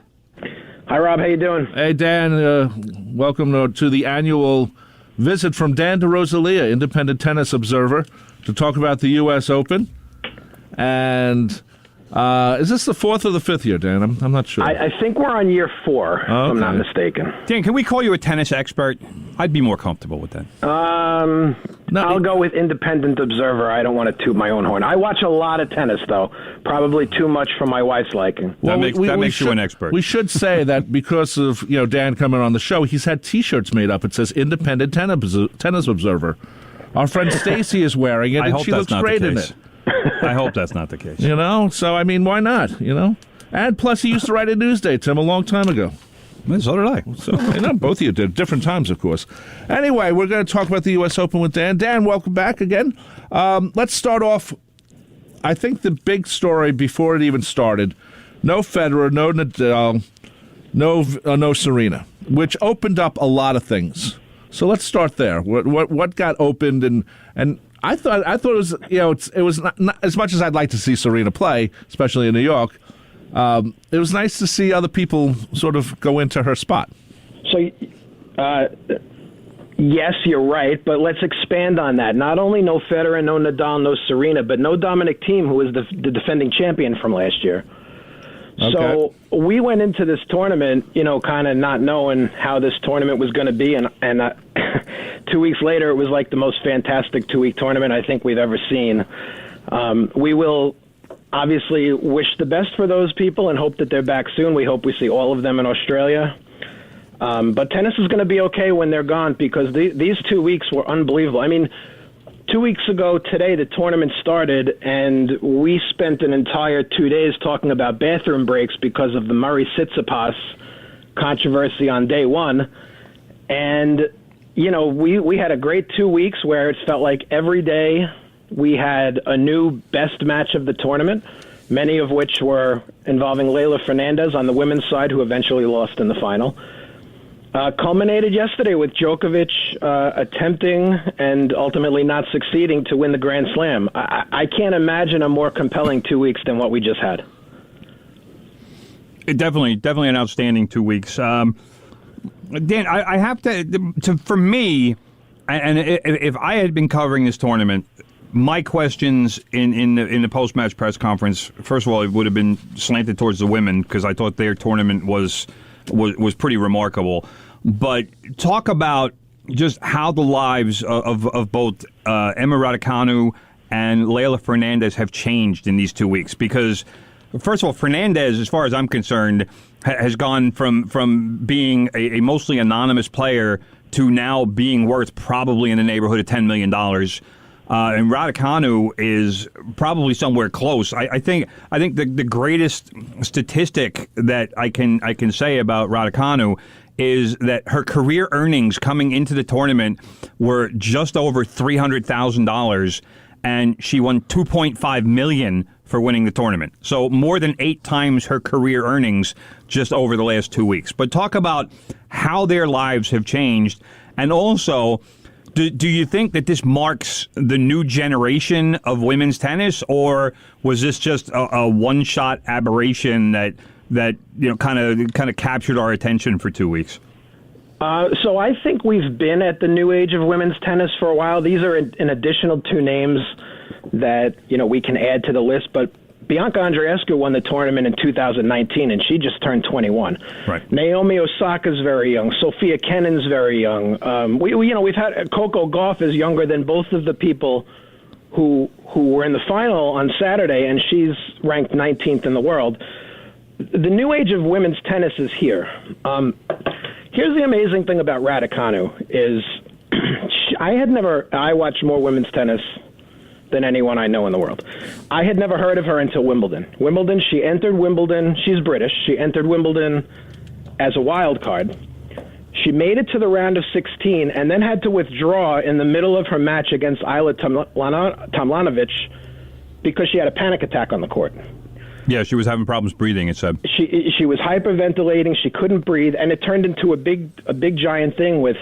Hi, Rob. How you doing? Hey, Dan. Welcome to the annual visit from Dan DeRosalia, Independent Tennis Observer, to talk about the U.S. Open. And is this the 4th or the 5th year, Dan? I'm not sure. I think we're on year 4, if I'm not mistaken. Dan, can we call you a tennis expert? I'd be more comfortable with that. I'll go with Independent Observer. I don't want to toot my own horn. I watch a lot of tennis, though. Probably too much for my wife's liking. Well, that makes you an expert. We should say that because of Dan coming on the show, he's had T-shirts made up. It says Independent Tennis Observer. Our friend Stacy is wearing it, and she looks great in it. I hope that's not the case. So, I mean, why not, And plus, he used to write at Newsday, Tim, a long time ago. Well, so did I. So, both of you did. Different times, of course. Anyway, we're going to talk about the U.S. Open with Dan. Dan, welcome back again. Let's start off, I think the big story before it even started, no Federer, no Nadal, no Serena, which opened up a lot of things. So let's start there. What got opened, and I thought it was it was not as much as I'd like to see Serena play, especially in New York. It was nice to see other people sort of go into her spot. So, yes, you're right, but let's expand on that. Not only no Federer, no Nadal, no Serena, but no Dominic Thiem, who was the defending champion from last year. Okay. So we went into this tournament, kind of not knowing how this tournament was going to be, and 2 weeks later, it was like the most fantastic 2-week tournament I think we've ever seen. We will obviously wish the best for those people and hope that they're back soon. We hope we see all of them in Australia. But tennis is going to be okay when they're gone, because these 2 weeks were unbelievable. I mean, 2 weeks ago today, the tournament started, and we spent an entire 2 days talking about bathroom breaks because of the Murray-Tsitsipas controversy on day one. And, we had a great 2 weeks where it felt like every day we had a new best match of the tournament, many of which were involving Leylah Fernandez on the women's side, who eventually lost in the final. Culminated yesterday with Djokovic attempting and ultimately not succeeding to win the Grand Slam. I can't imagine a more compelling 2 weeks than what we just had. Definitely an outstanding 2 weeks. Dan, I have to for me, and if I had been covering this tournament, my questions in the post-match press conference, first of all, it would have been slanted towards the women, because I thought their tournament was pretty remarkable. But talk about just how the lives of both Emma Raducanu and Leylah Fernandez have changed in these 2 weeks. Because, first of all, Fernandez, as far as I'm concerned, has gone from being a mostly anonymous player to now being worth probably in the neighborhood of $10 million. And Raducanu is probably somewhere close. I think the greatest statistic that I can say about Raducanu is that her career earnings coming into the tournament were just over $300,000, and she won $2.5 million for winning the tournament. So more than 8 times her career earnings just over the last 2 weeks. But talk about how their lives have changed, and also, do you think that this marks the new generation of women's tennis, or was this just a one-shot aberration that kind of captured our attention for 2 weeks? So I think we've been at the new age of women's tennis for a while. These are an additional 2 names that we can add to the list. But Bianca Andreescu won the tournament in 2019, and she just turned 21. Right. Naomi Osaka's very young. Sophia Kenin's very young. We've had Coco Gauff is younger than both of the people who were in the final on Saturday, and she's ranked 19th in the world. The new age of women's tennis is here. Here's the amazing thing about Raducanu is I watch more women's tennis than anyone I know in the world. I had never heard of her until Wimbledon. She entered Wimbledon. She's British. She entered Wimbledon as a wild card. She made it to the round of 16 and then had to withdraw in the middle of her match against Ayla Tomljanovic because she had a panic attack on the court. Yeah, she was having problems breathing, it said. She was hyperventilating. She couldn't breathe, and it turned into a big giant thing with,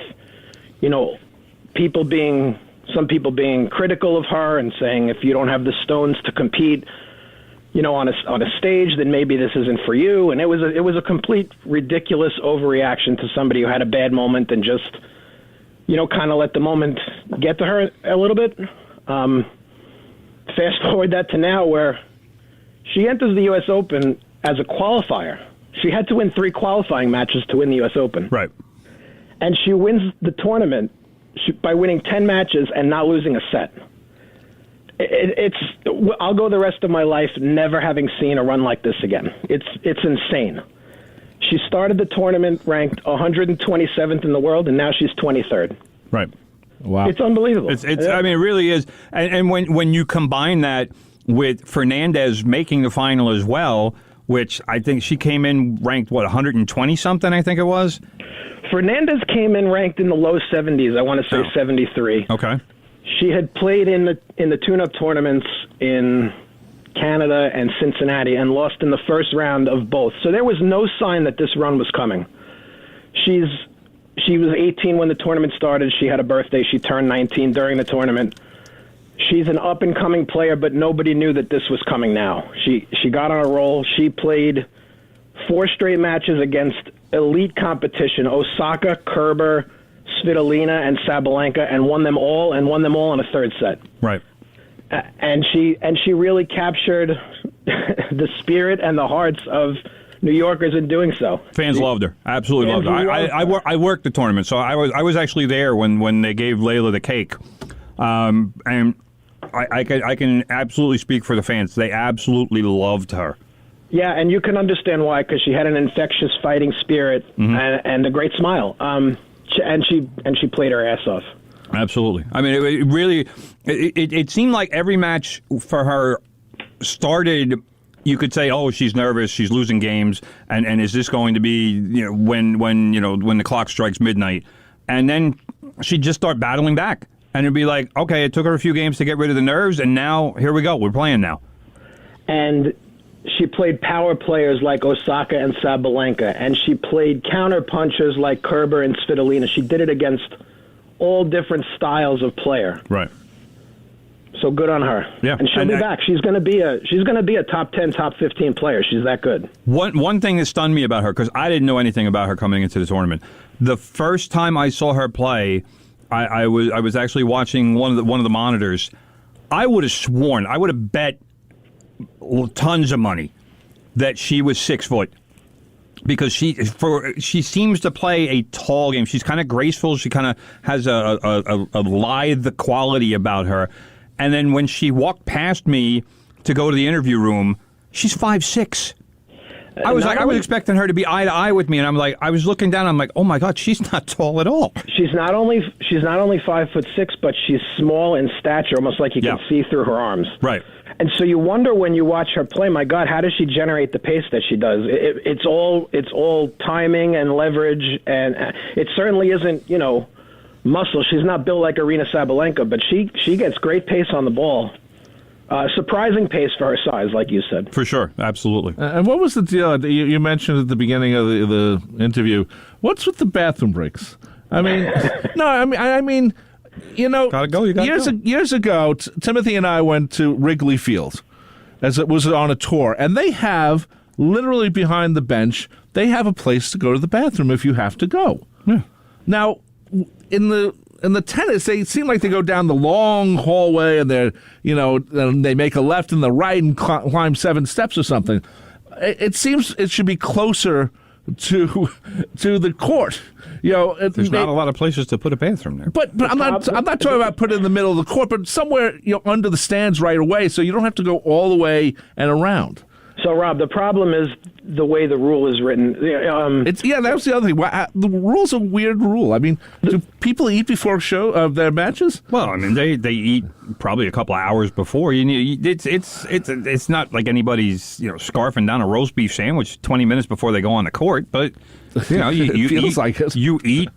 some people being critical of her and saying if you don't have the stones to compete, on a stage, then maybe this isn't for you. And it was a complete ridiculous overreaction to somebody who had a bad moment and just, kind of let the moment get to her a little bit. Fast forward that to now, where she enters the U.S. Open as a qualifier. She had to win 3 qualifying matches to win the U.S. Open. Right. And she wins the tournament by winning 10 matches and not losing a set. I'll go the rest of my life never having seen a run like this again. It's insane. She started the tournament ranked 127th in the world, and now she's 23rd. Right. Wow. It's unbelievable. I mean, it really is. And when you combine that with Fernandez making the final as well, which I think she came in ranked, 120-something, I think it was? Fernandez came in ranked in the low 70s. I want to say 73. Okay. She had played in the tune-up tournaments in Canada and Cincinnati and lost in the first round of both. So there was no sign that this run was coming. She was 18 when the tournament started. She had a birthday. She turned 19 during the tournament. She's an up-and-coming player, but nobody knew that this was coming now. She got on a roll. She played 4 straight matches against elite competition, Osaka, Kerber, Svitolina, and Sabalenka, and won them all in a third set. Right. And she really captured the spirit and the hearts of New Yorkers in doing so. Fans loved her. Absolutely loved her. I worked the tournament, so I was actually there when they gave Leylah the cake. And I can absolutely speak for the fans. They absolutely loved her. Yeah, and you can understand why, because she had an infectious fighting spirit and a great smile. And she played her ass off. Absolutely. I mean, it really seemed like every match for her started. You could say, "Oh, she's nervous. She's losing games, and is this going to be when the clock strikes midnight?" And then she'd just start battling back, and it'd be like, "Okay, it took her a few games to get rid of the nerves, and now here we go. We're playing now." And she played power players like Osaka and Sabalenka, and she played counter punchers like Kerber and Svitolina. She did it against all different styles of player. Right. So good on her. Yeah. And she'll be back. She's going to be a top 10, top 15 player. She's that good. One thing that stunned me about her, because I didn't know anything about her coming into the tournament. The first time I saw her play, I was actually watching one of the monitors. I would have sworn, I would have bet tons of money that she was 6 foot. because she seems to play a tall game. She's kind of graceful. She kind of has a lithe quality about her. And then when she walked past me to go to the interview room, she's 5'6". I was expecting her to be eye to eye with me, and I was looking down. I'm like, oh my God, she's not tall at all. She's not only 5'6", but she's small in stature, almost like you can see through her arms. Right. And so you wonder when you watch her play, my God, how does she generate the pace that she does? It's all timing and leverage, and it certainly isn't muscle. She's not built like Arina Sabalenka, but she gets great pace on the ball. Surprising pace for her size, like you said. For sure, absolutely. And what was the deal? You mentioned at the beginning of the interview. What's with the bathroom breaks? I mean, no, I mean, gotta go. Years ago, Timothy and I went to Wrigley Field, as it was on a tour, and they have literally behind the bench. They have a place to go to the bathroom if you have to go. Yeah. Now, in the tennis, they seem like they go down the long hallway and they make a left and the right and climb 7 steps or something. It seems it should be closer to the court. There's not a lot of places to put a bathroom there. But I'm not talking about putting it in the middle of the court, but somewhere under the stands right away, so you don't have to go all the way and around. So, Rob, the problem is the way the rule is written. That was the other thing. The rule's a weird rule. I mean, do people eat before their matches? Well, I mean, they eat probably a couple of hours before. It's not like anybody's scarfing down a roast beef sandwich 20 minutes before they go on the court. But it feels like it. You eat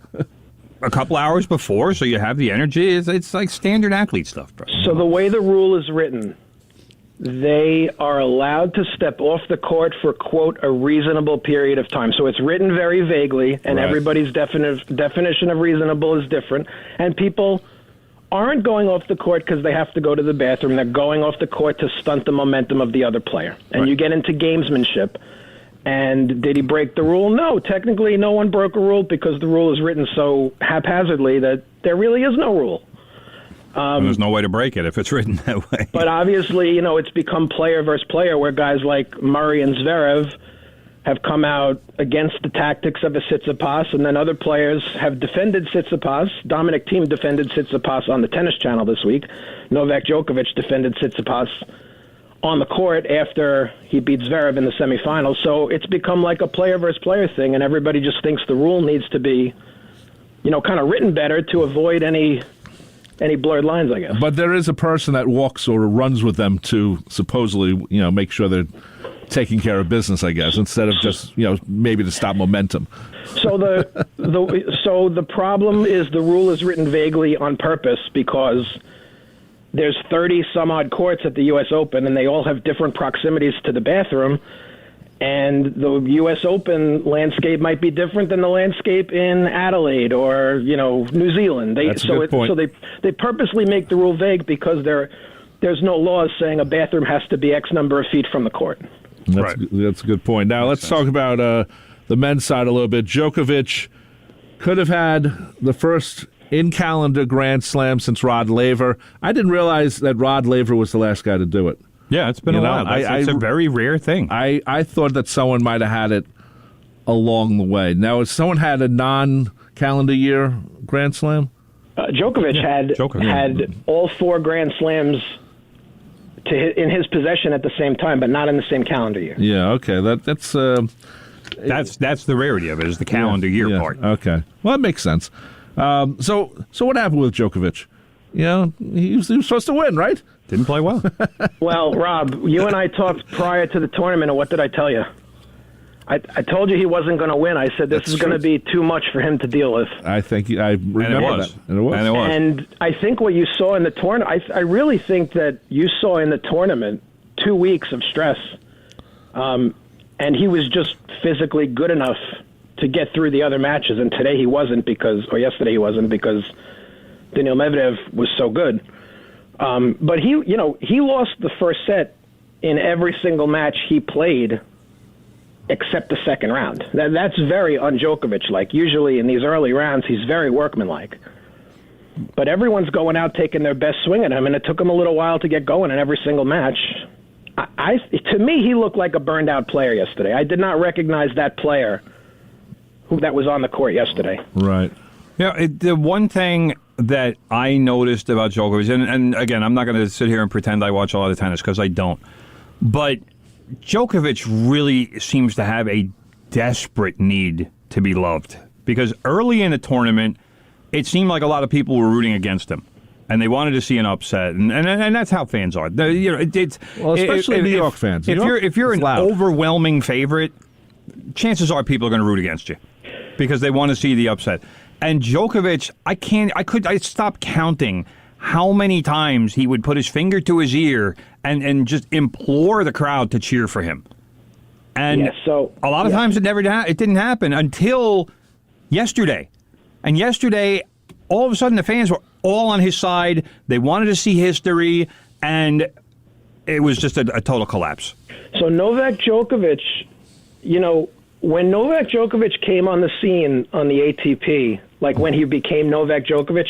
a couple hours before, so you have the energy. It's like standard athlete stuff, bro. So the way the rule is written, they are allowed to step off the court for, quote, a reasonable period of time. So it's written very vaguely, and everybody's definition of reasonable is different. And people aren't going off the court because they have to go to the bathroom. They're going off the court to stunt the momentum of the other player. And you get into gamesmanship. And did he break the rule? No, technically no one broke a rule because the rule is written so haphazardly that there really is no rule. There's no way to break it if it's written that way. But obviously, it's become player versus player, where guys like Murray and Zverev have come out against the tactics of a Tsitsipas, and then other players have defended Tsitsipas. Dominic Thiem defended Tsitsipas on the Tennis Channel this week. Novak Djokovic defended Tsitsipas on the court after he beat Zverev in the semifinals. So it's become like a player versus player thing, and everybody just thinks the rule needs to be, kind of written better to avoid any blurred lines, I guess. But there is a person that walks or runs with them to supposedly, make sure they're taking care of business, I guess, instead of just, maybe to stop momentum. So the problem is the rule is written vaguely on purpose because there's 30 some odd courts at the U.S. Open, and they all have different proximities to the bathroom. And the U.S. Open landscape might be different than the landscape in Adelaide or, New Zealand. That's a good point. So they purposely make the rule vague because there's no laws saying a bathroom has to be X number of feet from the court. That's a good point. Now, let's talk about the men's side a little bit. Djokovic could have had the first in-calendar Grand Slam since Rod Laver. I didn't realize that Rod Laver was the last guy to do it. Yeah, it's been a while. It's a very rare thing. I thought that someone might have had it along the way. Now, if someone had a non-calendar year Grand Slam? Djokovic had all 4 Grand Slams in his possession at the same time, but not in the same calendar year. Yeah, okay. That's the rarity of it, is the calendar year part. Okay. Well, that makes sense. So what happened with Djokovic? He was supposed to win, right? Didn't play well. Well, Rob, you and I talked prior to the tournament, and what did I tell you? I told you he wasn't going to win. I said this is going to be too much for him to deal with. I think I remember that. And it was. And I think what you saw in the tournament, I really think that you saw in the tournament 2 weeks of stress. And he was just physically good enough to get through the other matches. And today he wasn't or yesterday he wasn't because Daniil Medvedev was so good. But he lost the first set in every single match he played except the second round. That's very un-Djokovic-like. Usually in these early rounds, he's very workmanlike. But everyone's going out taking their best swing at him, and it took him a little while to get going in every single match. To me, he looked like a burned out player yesterday. I did not recognize that player that was on the court yesterday. Right. Yeah, the one thing that I noticed about Djokovic, and again, I'm not going to sit here and pretend I watch a lot of tennis because I don't, but Djokovic really seems to have a desperate need to be loved. Because early in the tournament, it seemed like a lot of people were rooting against him. And they wanted to see an upset, and that's how fans are. Especially New York fans. If you're an overwhelming favorite, chances are people are going to root against you because they want to see the upset. And Djokovic, I stopped counting how many times he would put his finger to his ear and just implore the crowd to cheer for him. And a lot of times it didn't happen until yesterday. And yesterday, all of a sudden, the fans were all on his side. They wanted to see history, and it was just a total collapse. So Novak Djokovic, when Novak Djokovic came on the scene on the ATP, like when he became Novak Djokovic,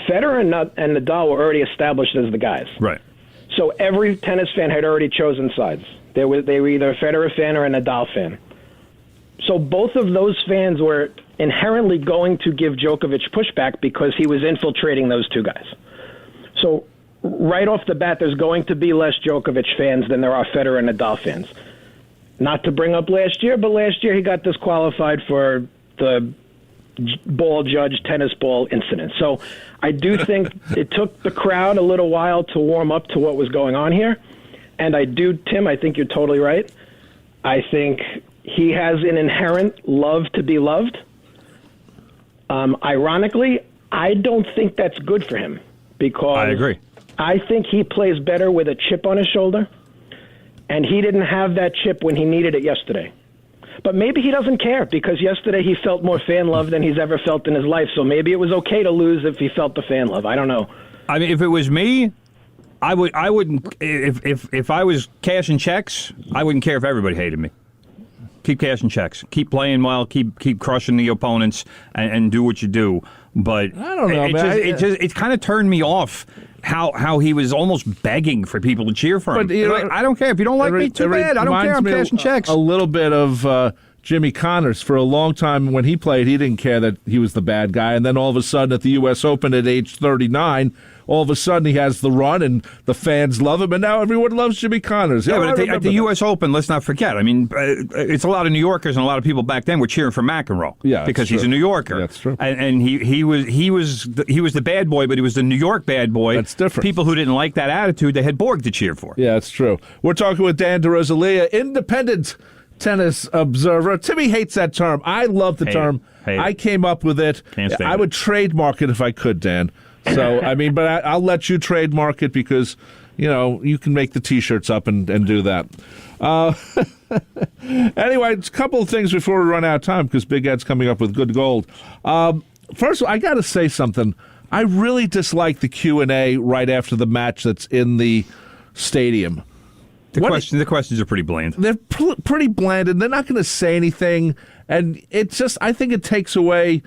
Federer and Nadal were already established as the guys. Right. So every tennis fan had already chosen sides. They were either a Federer fan or a Nadal fan. So both of those fans were inherently going to give Djokovic pushback because he was infiltrating those two guys. So right off the bat, there's going to be less Djokovic fans than there are Federer and Nadal fans. Not to bring up last year, but last year he got disqualified for the tennis ball incident. So I do think it took the crowd a little while to warm up to what was going on here. And Tim, I think you're totally right. I think he has an inherent love to be loved. Ironically, I don't think that's good for him because I agree. I think he plays better with a chip on his shoulder, and he didn't have that chip when he needed it yesterday. But maybe he doesn't care because yesterday he felt more fan love than he's ever felt in his life. So maybe it was okay to lose if he felt the fan love. I don't know. I mean, if it was me, I wouldn't. If I was cashing checks, I wouldn't care if everybody hated me. Keep cashing checks. Keep playing well. Keep crushing the opponents and do what you do. But I don't know, it kind of turned me off how he was almost begging for people to cheer for him. But I don't care if you don't like me. Too bad. I don't care. I'm cashing checks. A little bit of Jimmy Connors. For a long time when he played, he didn't care that he was the bad guy, and then all of a sudden at the U.S. Open at age 39. All of a sudden, he has the run, and the fans love him, and now everyone loves Jimmy Connors. Yeah, but at the U.S. Open, let's not forget. I mean, it's a lot of New Yorkers, and a lot of people back then were cheering for McEnroe. Yeah, because he's a New Yorker. That's true. And he was the bad boy, but he was the New York bad boy. That's different. People who didn't like that attitude, they had Borg to cheer for. Yeah, that's true. We're talking with Dan DeRosalia, independent tennis observer. Timmy hates that term. I love the term. I came up with it. I would trademark it if I could, Dan. So, I mean, but I'll let you trademark it because, you can make the T-shirts up and do that. Anyway, a couple of things before we run out of time because Big Ed's coming up with good gold. First of all, I got to say something. I really dislike the Q&A right after the match that's in the stadium. The questions are pretty bland. They're pretty bland, and they're not going to say anything. And it's just, I think it takes away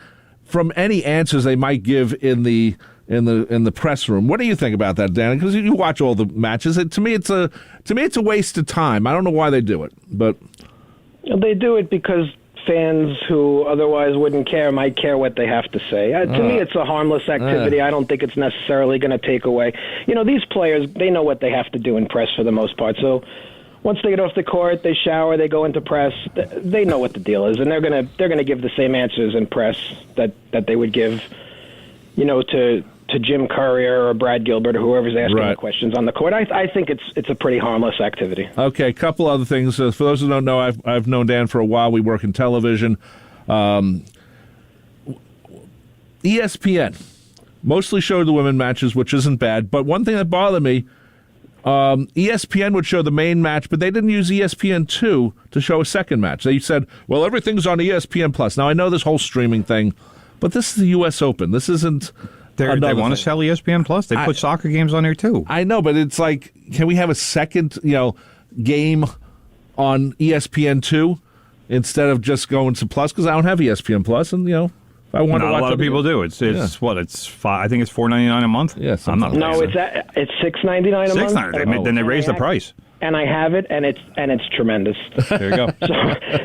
from any answers they might give in the press room. What do you think about that, Dan? Because you watch all the matches. To me, it's a waste of time. I don't know why they do it, but they do it because fans who otherwise wouldn't care might care what they have to say. To me, it's a harmless activity. I don't think it's necessarily going to take away. These players, they know what they have to do in press for the most part. So once they get off the court, they shower, they go into press. They know what the deal is, and they're gonna give the same answers in press that they would give, to Jim Courier or Brad Gilbert or whoever's asking the questions on the court. I think it's a pretty harmless activity. Okay, a couple other things. For those who don't know, I've known Dan for a while. We work in television. ESPN mostly showed the women matches, which isn't bad. But one thing that bothered me, ESPN would show the main match, but they didn't use ESPN2 to show a second match. They said, well, everything's on ESPN+. Now, I know this whole streaming thing, but this is the U.S. Open. This isn't... They want to sell ESPN Plus. They put soccer games on there too. I know, but it's like, can we have a second, game on ESPN2 instead of just going to Plus? Because I don't have ESPN Plus, and if I want to watch, a lot of people do. It's what it's I think it's $4.99 a month. Yes, I'm not. No, it's $6.99 a month. $6.99. Then they raised the price. and I have it, and it's tremendous. There you go.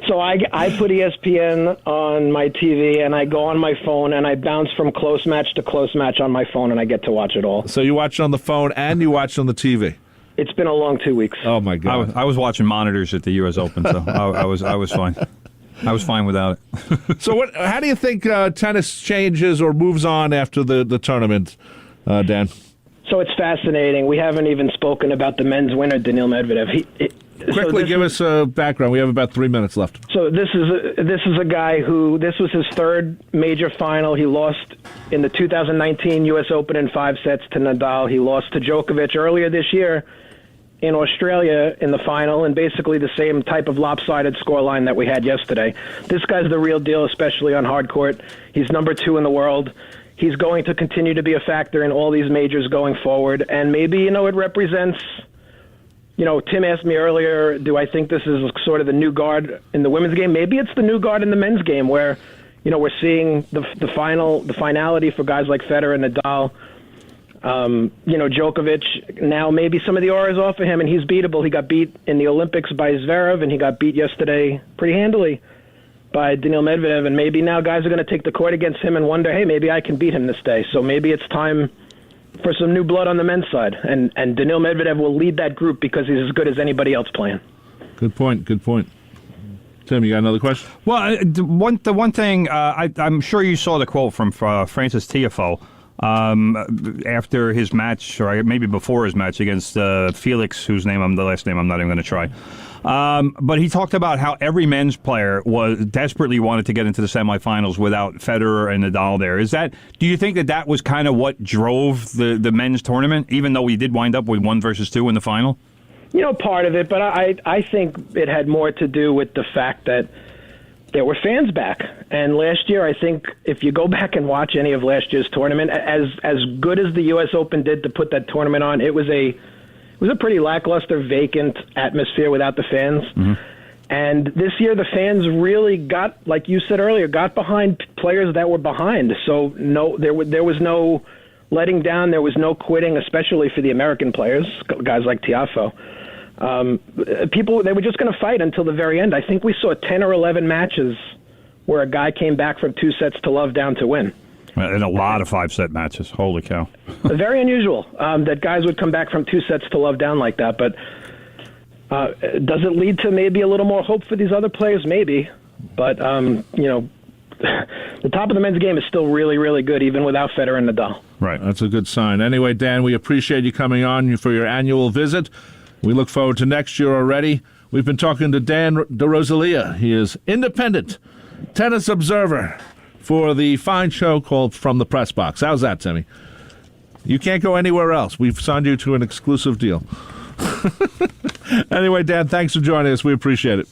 So I put ESPN on my TV, and I go on my phone, and I bounce from close match to close match on my phone, and I get to watch it all. So you watch it on the phone and you watch it on the TV. It's been a long 2 weeks. Oh my God! I was watching monitors at the U.S. Open, so I was fine. I was fine without it. So how do you think tennis changes or moves on after the tournament, Dan? So it's fascinating. We haven't even spoken about the men's winner, Daniil Medvedev. Quickly give us a background. We have about 3 minutes left. So this is a guy who, this was his third major final. He lost in the 2019 U.S. Open in 5 sets to Nadal. He lost to Djokovic earlier this year in Australia in the final, and basically the same type of lopsided scoreline that we had yesterday. This guy's the real deal, especially on hard court. He's number 2 in the world. He's going to continue to be a factor in all these majors going forward, and maybe, it represents, Tim asked me earlier, do I think this is sort of the new guard in the women's game? Maybe it's the new guard in the men's game where, we're seeing the finality for guys like Federer and Nadal. Djokovic, now maybe some of the aura is off of him, and he's beatable. He got beat in the Olympics by Zverev, and he got beat yesterday pretty handily by Daniil Medvedev, and maybe now guys are going to take the court against him and wonder, hey, maybe I can beat him this day. So maybe it's time for some new blood on the men's side, and Daniil Medvedev will lead that group because he's as good as anybody else playing. Good point. Tim, you got another question? Well, the one thing, I'm sure you saw the quote from Francis Tiafoe after his match, or maybe before his match against Felix, the last name I'm not even going to try. But he talked about how every men's player desperately wanted to get into the semifinals without Federer and Nadal there. Do you think that was kind of what drove the men's tournament, even though we did wind up with 1 versus 2 in the final? Part of it, but I think it had more to do with the fact that there were fans back. And last year, I think if you go back and watch any of last year's tournament, as good as the U.S. Open did to put that tournament on, it was a pretty lackluster, vacant atmosphere without the fans. Mm-hmm. And this year, the fans really got, like you said earlier, got behind players that were behind. So there was no letting down. There was no quitting, especially for the American players, guys like Tiafoe. They were just going to fight until the very end. I think we saw 10 or 11 matches where a guy came back from 2 sets to love down to win. And a lot of 5-set matches. Holy cow. Very unusual that guys would come back from 2 sets to love down like that. But does it lead to maybe a little more hope for these other players? Maybe. But, the top of the men's game is still really, really good, even without Federer and Nadal. Right. That's a good sign. Anyway, Dan, we appreciate you coming on for your annual visit. We look forward to next year already. We've been talking to Dan DeRosalia. He is independent tennis observer for the fine show called From the Press Box. How's that, Timmy? You can't go anywhere else. We've signed you to an exclusive deal. Anyway, Dan, thanks for joining us. We appreciate it.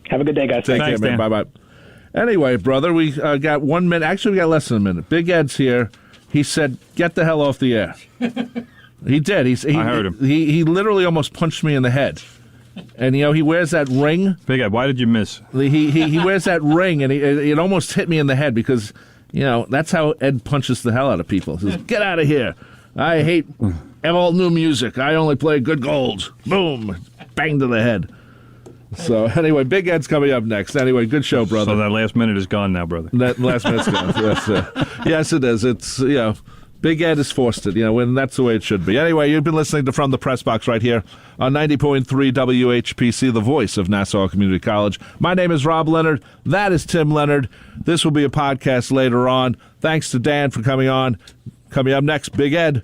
Have a good day, guys. Take care, man. Bye-bye. Anyway, brother, we got 1 minute. Actually, we got less than a minute. Big Ed's here. He said, get the hell off the air. He did. I heard him. He literally almost punched me in the head. And, he wears that ring. Big Ed, why did you miss? He wears that ring, and it almost hit me in the head because, that's how Ed punches the hell out of people. He says, get out of here. I hate all new music. I only play good golds. Boom. Bang to the head. So, anyway, Big Ed's coming up next. Anyway, good show, brother. So that last minute is gone now, brother. That last minute's gone. Yes, it is. It's, Big Ed has forced it, when that's the way it should be. Anyway, you've been listening to From the Press Box right here on 90.3 WHPC, the voice of Nassau Community College. My name is Rob Leonard. That is Tim Leonard. This will be a podcast later on. Thanks to Dan for coming on. Coming up next, Big Ed.